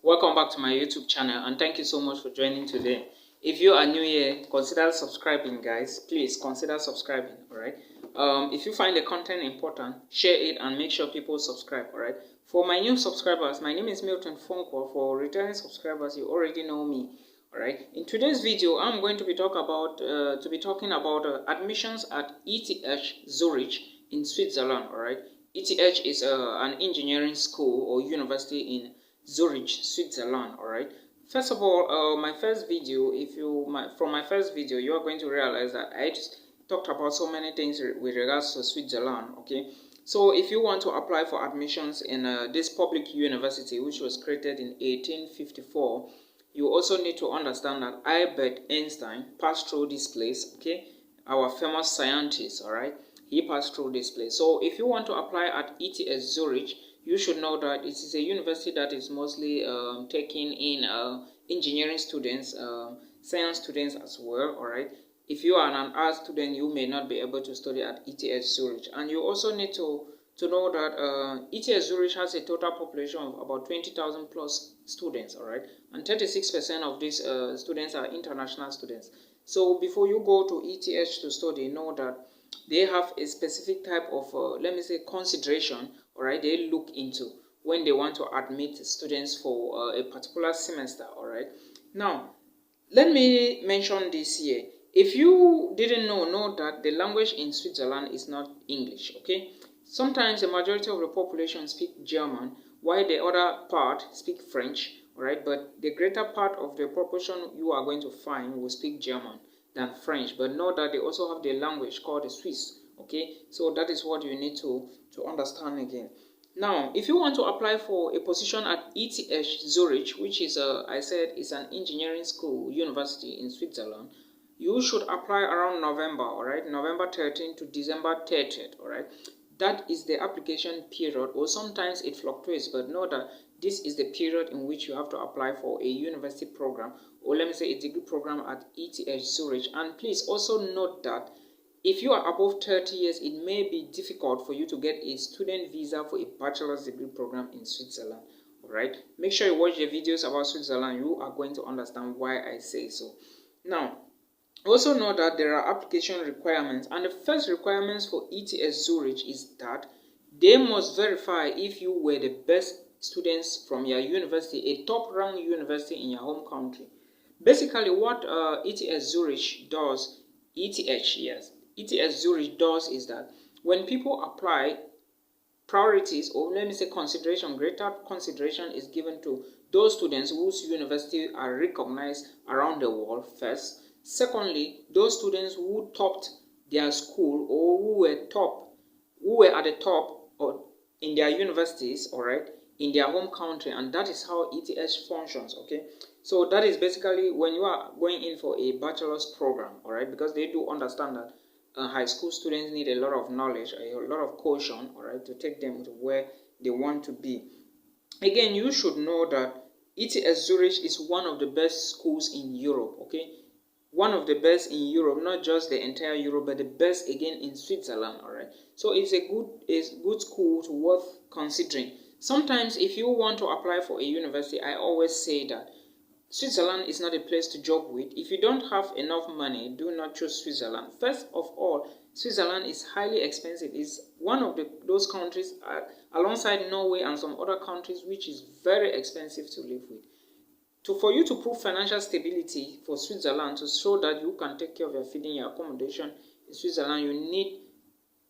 Welcome back to my YouTube channel, and thank you so much for joining today. If you are new here, consider subscribing, guys. Please consider subscribing. All right. If you find the content important, share it and make sure people subscribe. All right. For my new subscribers, my name is Milton Fonko. For returning subscribers, you already know me. All right. In today's video, I'm going to be talking about admissions at Eth Zürich in Switzerland. All right. ETH is an engineering school or university in Zurich, Switzerland. All right. First of all, my first video, from my first video, you are going to realize that I just talked about so many things with regards to Switzerland. Okay. So if you want to apply for admissions in this public university, which was created in 1854, you also need to understand that Albert Einstein passed through this place. Okay, our famous scientist. All right, he passed through this place. So if you want to apply at Eth Zurich, you should know that it is a university that is mostly taking in engineering students, science students as well. All right. If you are an art student, you may not be able to study at Eth Zurich, and you also need to know that Eth Zurich has a total population of about 20,000 plus students. All right, and 36% of these students are international students. So before you go to ETH to study, know that they have a specific type of let me say consideration. All right, they look into when they want to admit students for a particular semester. All right, now let me mention this here. If you didn't know that the language in Switzerland is not English. Okay, sometimes the majority of the population speak German, while the other part speak French. All right, but the greater part of the population you are going to find will speak German than French. But know that they also have the language called the Swiss. Okay, so that is what you need to understand again. Now, if you want to apply for a position at ETH Zurich, which is I said is an engineering school university in Switzerland, you should apply around November. All right, November 13th to December 30th. All right, that is the application period, or sometimes it fluctuates, but know that this is the period in which you have to apply for a university program, or let me say a degree program at ETH Zurich. And please also note that if you are above 30 years, it may be difficult for you to get a student visa for a bachelor's degree program in Switzerland. All right, make sure you watch the videos about Switzerland. You are going to understand why I say so. Now, also know that there are application requirements, and the first requirements for ETH Zurich is that they must verify if you were the best students from your university, a top-ranked university in your home country. Basically, what ETH Zurich does, ETH Zurich does is that when people apply, priorities, or let me say consideration, greater consideration is given to those students whose university are recognized around the world first. Secondly, those students who topped their school, or who were at the top or in their universities, all right, in their home country, and that is how ETH functions. Okay, so that is basically when you are going in for a bachelor's program. All right, because they do understand that high school students need a lot of knowledge, a lot of caution, all right, to take them to where they want to be. Again, you should know that ETH Zurich is one of the best schools in Europe. Okay, one of the best in Europe, not just the entire Europe, but the best again in Switzerland. All right, so it's a good school to worth considering. Sometimes if you want to apply for a university, I always say that Switzerland is not a place to joke with. If you don't have enough money, do not choose Switzerland. First of all, Switzerland is highly expensive. It's one of those countries alongside Norway and some other countries which is very expensive to live with. For you to prove financial stability for Switzerland, to show that you can take care of your feeding, your accommodation in Switzerland, you need,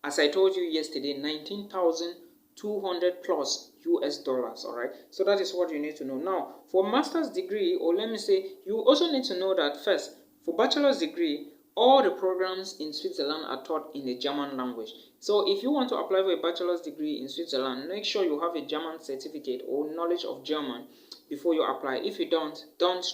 as I told you yesterday, 19,200 plus US dollars. All right, so that is what you need to know. Now, for master's degree, or let me say, you also need to know that first, for bachelor's degree, all the programs in Switzerland are taught in the German language. So if you want to apply for a bachelor's degree in Switzerland, make sure you have a German certificate or knowledge of German before you apply. If you don't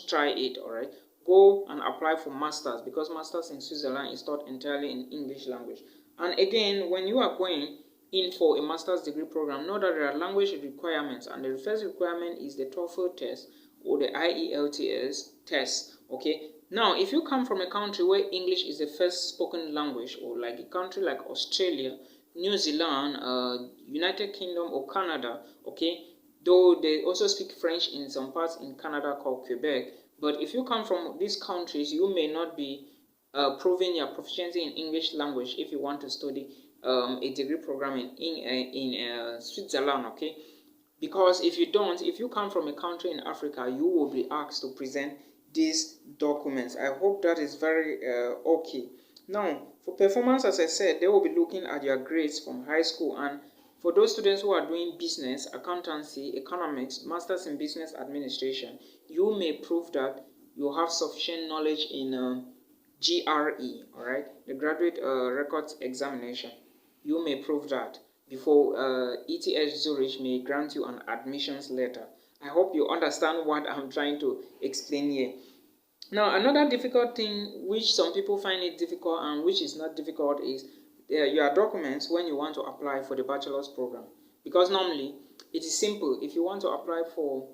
try it. All right, go and apply for masters, because masters in Switzerland is taught entirely in English language. And again, when you are going in for a master's degree program, know that there are language requirements, and the first requirement is the TOEFL test or the IELTS test. Okay, now if you come from a country where English is the first spoken language, or like a country like Australia, New Zealand, United Kingdom, or Canada, okay, though they also speak French in some parts in Canada called Quebec. But if you come from these countries, you may not be proving your proficiency in English language if you want to study a degree program in Switzerland, okay? Because if you come from a country in Africa, you will be asked to present these documents. I hope that is very okay. Now, for performance, as I said, they will be looking at your grades from high school, and for those students who are doing business, accountancy, economics, masters in business administration, you may prove that you have sufficient knowledge in GRE, all right, the graduate records examination. You may prove that before Eth Zürich may grant you an admissions letter. I hope you understand what I'm trying to explain here. Now, another difficult thing which some people find it difficult and which is not difficult is your documents when you want to apply for the bachelor's program. Because normally, it is simple. If you want to apply for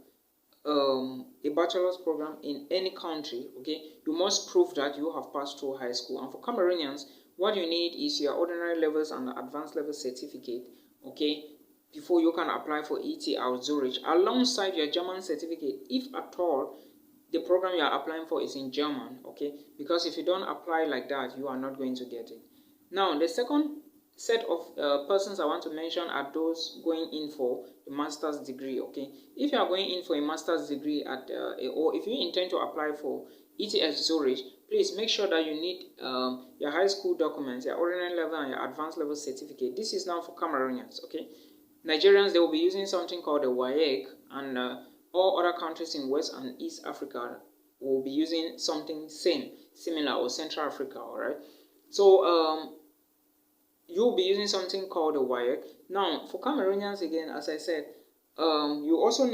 a bachelor's program in any country, okay, you must prove that you have passed through high school. And for Cameroonians, what you need is your ordinary levels and advanced level certificate, okay, before you can apply for Eth Zürich, alongside your German certificate, if at all the program you are applying for is in German, okay, because if you don't apply like that, you are not going to get it. Now, the second set of persons I want to mention are those going in for a master's degree, okay. If you are going in for a master's degree at or if you intend to apply for Eth Zürich, please make sure that you need your high school documents, your ordinary level and your advanced level certificate. This is now for Cameroonians, okay. Nigerians, they will be using something called the WAEC, and all other countries in West and East Africa will be using something similar, or Central Africa, all right. So you'll be using something called the WAEC. Now, for Cameroonians, again, as I said, you also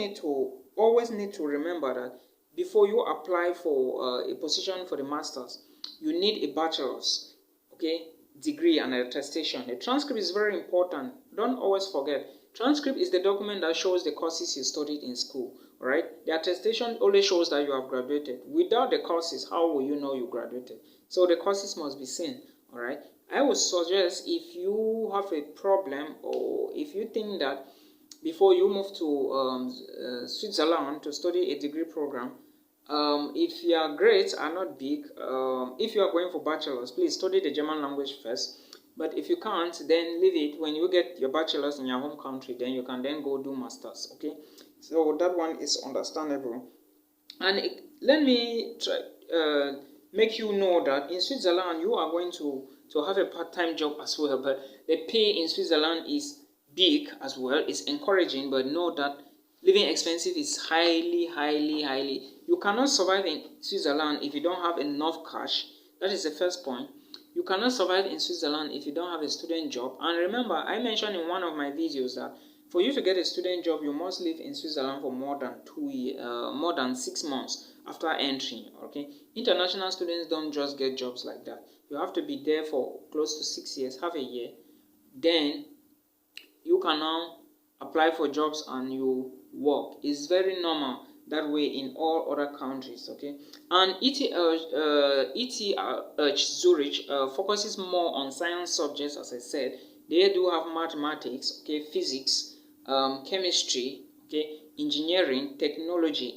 always need to remember that before you apply for a position for the masters, you need a bachelor's, okay, degree and attestation. The transcript is very important. Don't always forget. Transcript is the document that shows the courses you studied in school, all right? The attestation only shows that you have graduated. Without the courses, how will you know you graduated? So the courses must be seen, all right? I would suggest, if you have a problem, or if you think that before you move to Switzerland to study a degree program, if your grades are not big, if you are going for bachelor's, please study the German language first. But if you can't, then leave it. When you get your bachelor's in your home country, then you can then go do masters, okay? So that one is understandable. And let me try make you know that in Switzerland, you are going to have a part-time job as well, but the pay in Switzerland is big as well. It's encouraging, but know that living expensive is highly. You cannot survive in Switzerland if you don't have enough cash. That is the first point. You cannot survive in Switzerland if you don't have a student job. And remember, I mentioned in one of my videos that for you to get a student job, you must live in Switzerland for more than 6 months after entering, okay? International students don't just get jobs like that. You have to be there for close to 6 years, half a year. Then you can now apply for jobs and you work. It's very normal that way in all other countries, okay? And Eth Zürich focuses more on science subjects, as I said. They do have mathematics, okay, physics, chemistry, okay, engineering, technology,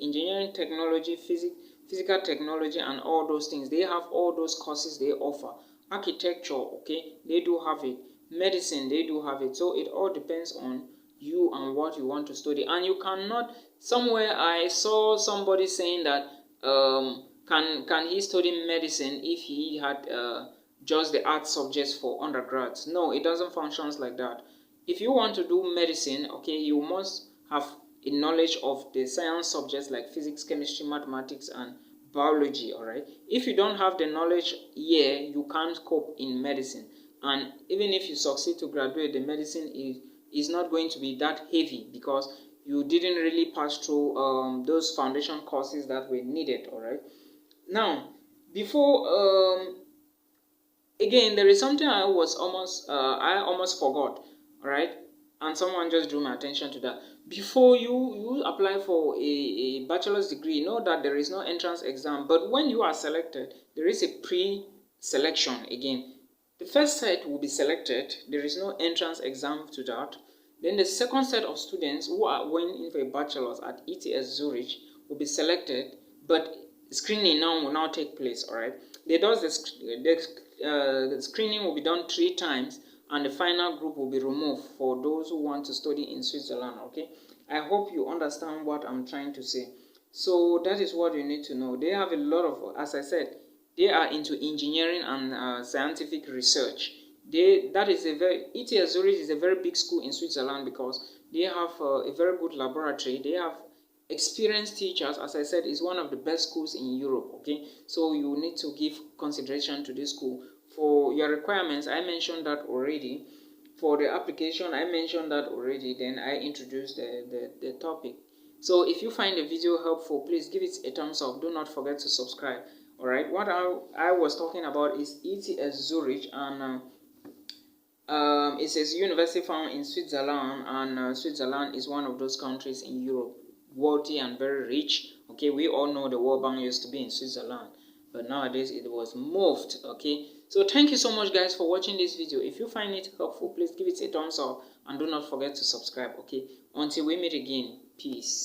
physical technology, and all those things. They have all those courses they offer. Architecture, okay, they do have it. Medicine, they do have it. So it all depends on you and what you want to study. And you cannot, somewhere I saw somebody saying that can he study medicine if he had just the art subjects for undergrads? No, it doesn't function like that. If you want to do medicine, okay, you must have a knowledge of the science subjects like physics, chemistry, mathematics, and biology, all right? If you don't have the knowledge here, you can't cope in medicine. And even if you succeed to graduate, the medicine is not going to be that heavy because you didn't really pass through those foundation courses that were needed, all right? Now, before, again, there is something I almost forgot, all right? And someone just drew my attention to that. Before you apply for a bachelor's degree, know that there is no entrance exam. But when you are selected, there is a pre-selection again. The first set will be selected. There is no entrance exam to that. Then the second set of students who are going in for a bachelor's at Eth Zürich will be selected, but screening now will now take place. All right, the screening will be done 3 times, and the final group will be removed for those who want to study in Switzerland. Okay, I hope you understand what I'm trying to say. So that is what you need to know. They have a lot of, as I said, they are into engineering and scientific research. Eth Zürich is a very big school in Switzerland because they have a very good laboratory. They have experienced teachers. As I said, is one of the best schools in Europe. Okay, so you need to give consideration to this school. For your requirements, I mentioned that already. For the application, I mentioned that already. Then I introduced the topic. So if you find the video helpful, please give it a thumbs up. Do not forget to subscribe. All right, what I was talking about is Eth Zurich, and it's a university found in Switzerland, and Switzerland is one of those countries in Europe, wealthy and very rich. Okay, we all know the World Bank used to be in Switzerland, but nowadays it was moved. Okay, so thank you so much guys for watching this video. If you find it helpful, please give it a thumbs up and do not forget to subscribe. Okay, until we meet again, peace.